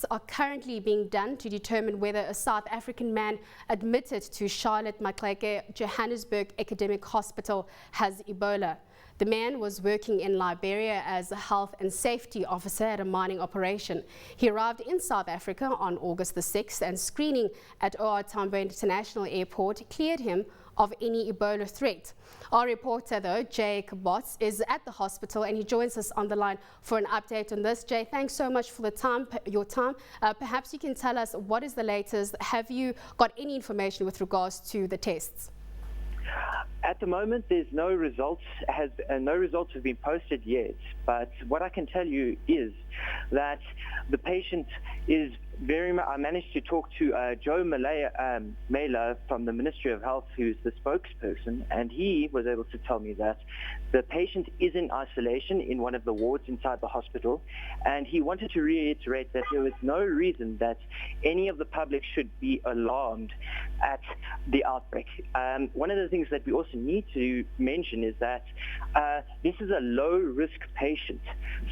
tests are currently being done to determine whether a South African man admitted to Charlotte Maxeke Johannesburg Academic Hospital has Ebola. The man was working in Liberia as a health and safety officer at a mining operation. He arrived in South Africa on August the 6th, and screening at OR Tambo International Airport cleared him of any Ebola threat. Our reporter, though, Caboz, is at the hospital and he joins us on the line for an update on this. Jay, thanks so much for your time. Perhaps you can tell us what is the latest. Have you got any information with regards to the tests? At the moment, there's no results. No results have been posted yet. But what I can tell you is that the patient is very much. I managed to talk to Joe Mailer from the Ministry of Health, who's the spokesperson, and he was able to tell me that the patient is in isolation in one of the wards inside the hospital, and he wanted to reiterate that there was no reason that any of the public should be alarmed at the outbreak. One of the things that we also need to mention is that this is a low-risk patient.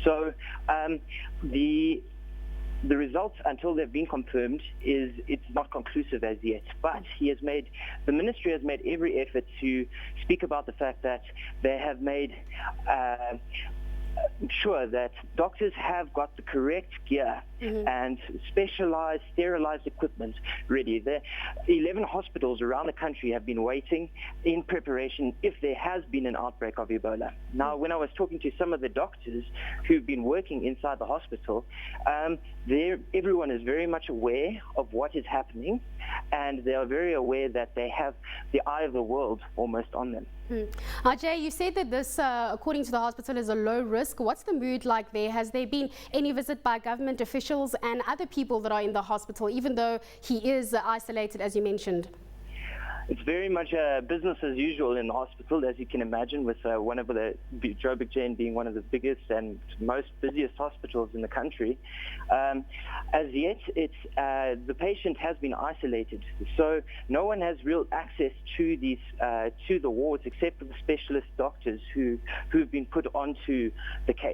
So the results, until they've been confirmed, it's not conclusive as yet. But the ministry has made every effort to speak about the fact that they have made sure that doctors have got the correct gear and specialized, sterilized equipment ready. The 11 hospitals around the country have been waiting in preparation if there has been an outbreak of Ebola. Now, when I was talking to some of the doctors who've been working inside the hospital, everyone is very much aware of what is happening, and they are very aware that they have the eye of the world almost on them. Jay, you said that this, according to the hospital, is a low risk. What's the mood like there? Has there been any visit by government officials and other people that are in the hospital, even though he is isolated, as you mentioned? It's very much business as usual in the hospital, as you can imagine, with one of the Joburg Jane being one of the biggest and most busiest hospitals in the country. As yet, the patient has been isolated, so no one has real access to the wards except for the specialist doctors who've been put onto the case.